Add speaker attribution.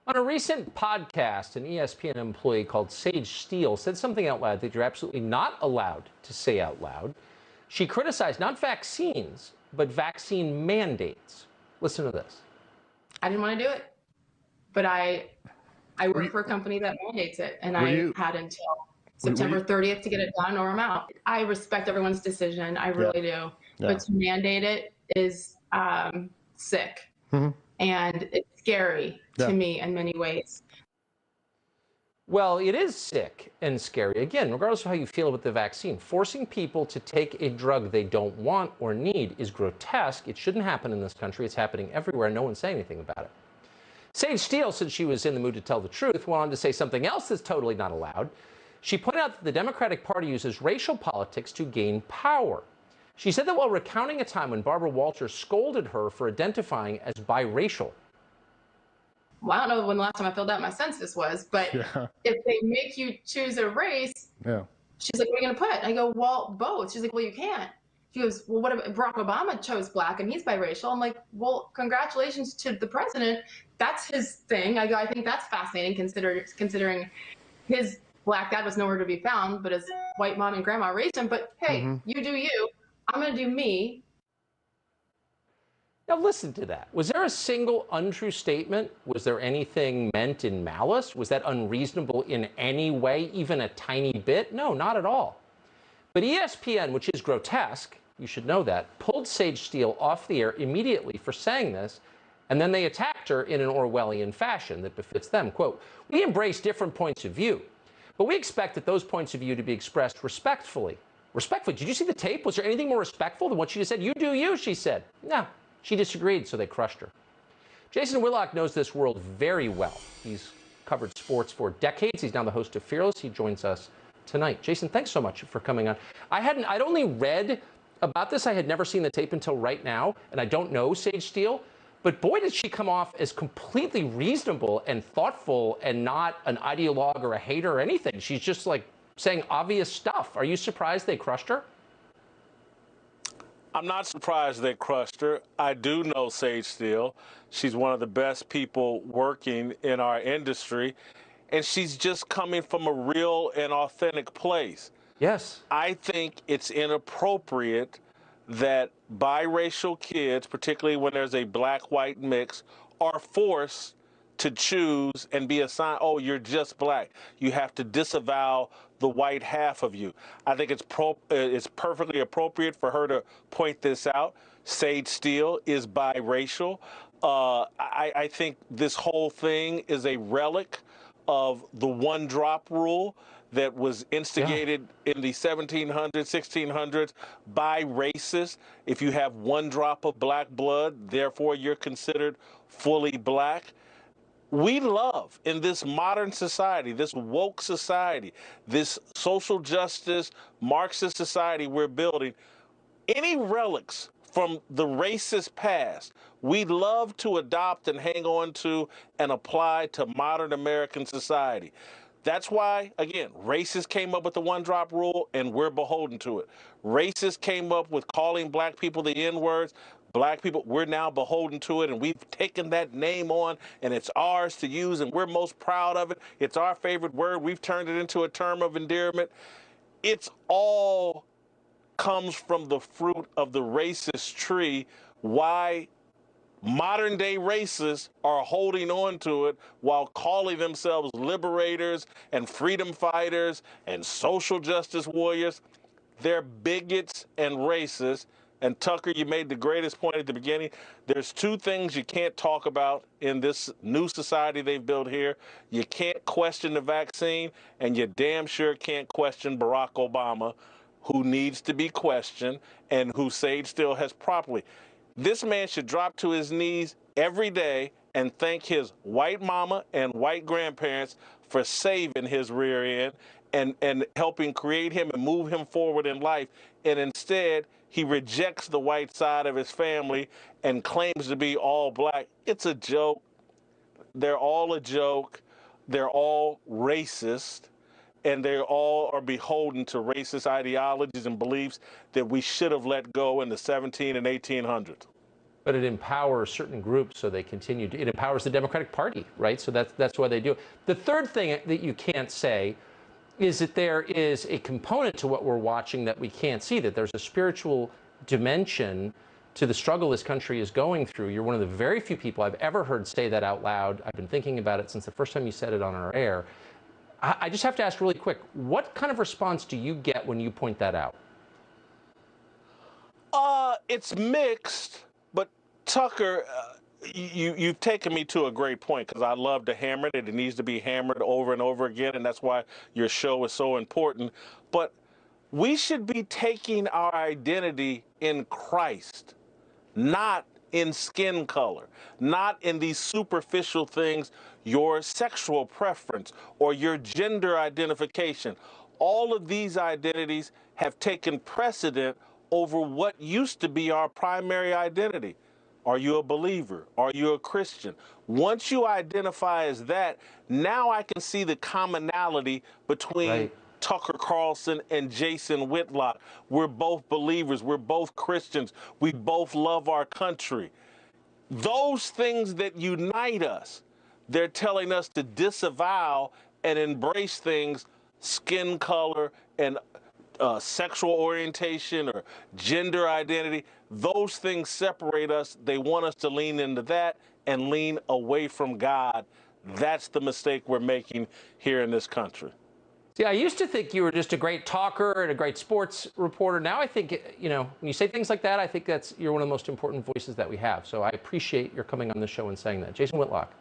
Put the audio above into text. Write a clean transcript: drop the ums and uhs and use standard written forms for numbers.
Speaker 1: On a recent podcast, an ESPN employee called Sage Steele said something out loud that you're absolutely not allowed to say out loud. She criticized not vaccines, but vaccine mandates. Listen to this.
Speaker 2: I didn't want to do it, but I work for a company that mandates it, and I had until September 30th to get it done or I'm out. I respect everyone's decision. I really do. Yeah. But to mandate it is sick. And it's scary to me in many ways.
Speaker 1: Well, it is sick and scary. Again, regardless of how you feel about the vaccine, forcing people to take a drug they don't want or need is grotesque. It shouldn't happen in this country. It's happening everywhere. No one's saying anything about it. Sage Steele, since she was in the mood to tell the truth, went on to say something else that's totally not allowed. She pointed out that the Democratic Party uses racial politics to gain power. She said that while recounting a time when Barbara Walters scolded her for identifying as biracial.
Speaker 2: Well, I don't know when the last time I filled out my census was, but if they make you choose a race, she's like, what are you going to put? I go, well, both. She's like, well, you can't. She goes, well, what if Barack Obama chose black and he's biracial? I'm like, well, congratulations to the president. That's his thing. I go, I think that's fascinating considering his black dad was nowhere to be found, but his white mom and grandma raised him. But hey, you do you. I'm going to do me.
Speaker 1: Now listen to that. Was there a single untrue statement? Was there anything meant in malice? Was that unreasonable in any way, even a tiny bit? No, not at all. But ESPN, which is grotesque, you should know that, pulled Sage Steele off the air immediately for saying this, and then they attacked her in an Orwellian fashion that befits them. Quote, we embrace different points of view, but we expect that those points of view to be expressed respectfully. Respectfully. Did you see the tape? Was there anything more respectful than what she just said? You do you, she said. No. She disagreed, so they crushed her. Jason Whitlock knows this world very well. He's covered sports for decades. He's now the host of Fearless. He joins us tonight. Jason, thanks so much for coming on. I'd only read about this. I had never seen the tape until right now, and I don't know Sage Steele. But boy, did she come off as completely reasonable and thoughtful and not an ideologue or a hater or anything. She's just like saying obvious stuff. Are you surprised they crushed her?
Speaker 3: I'm not surprised they crushed her. I do know Sage Steele. She's one of the best people working in our industry, and she's just coming from a real and authentic place.
Speaker 1: Yes.
Speaker 3: I think it's inappropriate that biracial kids, particularly when there's a black-white mix, are forced to choose and be assigned, oh, you're just black. You have to disavow the white half of you. I think it's perfectly appropriate for her to point this out. Sage Steele is biracial. I think this whole thing is a relic of the one-drop rule that was instigated in the 1700s, 1600s by racists. If you have one drop of black blood, therefore you're considered fully black. We love, in this modern society, this woke society, this social justice, Marxist society we're building, any relics from the racist past, we love to adopt and hang on to and apply to modern American society. That's why, again, racists came up with the one-drop rule, and we're beholden to it. Racists came up with calling black people the N-words. Black people, we're now beholden to it, and we've taken that name on, and it's ours to use, and we're most proud of it. It's our favorite word. We've turned it into a term of endearment. It's all comes from the fruit of the racist tree. Why modern-day racists are holding on to it while calling themselves liberators and freedom fighters and social justice warriors. They're bigots and racists. And Tucker, you made the greatest point at the beginning. There's two things you can't talk about in this new society they've built here. You can't question the vaccine, and you damn sure can't question Barack Obama, who needs to be questioned and who Sage Steele has properly. This man should drop to his knees every day and thank his white mama and white grandparents for saving his rear end and helping create him and move him forward in life. And instead, he rejects the white side of his family and claims to be all black. It's a joke. They're all a joke. They're all racist. And they all are beholden to racist ideologies and beliefs that we should have let go in the 1700s and 1800s.
Speaker 1: But it empowers certain groups so they continue to, it empowers the Democratic Party, right? So that's why they do it. The third thing that you can't say is that there is a component to what we're watching that we can't see, that there's a spiritual dimension to the struggle this country is going through. You're one of the very few people I've ever heard say that out loud. I've been thinking about it since the first time you said it on our air. I just have to ask really quick, what kind of response do you get when you point that out?
Speaker 3: It's mixed, but Tucker, you've taken me to a great point, because I love to hammer it. It needs to be hammered over and over again, and that's why your show is so important. But we should be taking our identity in Christ, not in skin color, not in these superficial things, your sexual preference or your gender identification. All of these identities have taken precedent over what used to be our primary identity. Are you a believer? Are you a Christian? Once you identify as that, now I can see the commonality between Tucker Carlson and Jason Whitlock. We're both believers. We're both Christians. We both love our country. Those things that unite us, they're telling us to disavow and embrace things, skin color and sexual orientation or gender identity. Those things separate us. They want us to lean into that and lean away from God. That's the mistake we're making here in this country.
Speaker 1: See, I used to think you were just a great talker and a great sports reporter. Now I think, you know, when you say things like that, I think you're one of the most important voices that we have. So I appreciate your coming on the show and saying that. Jason Whitlock.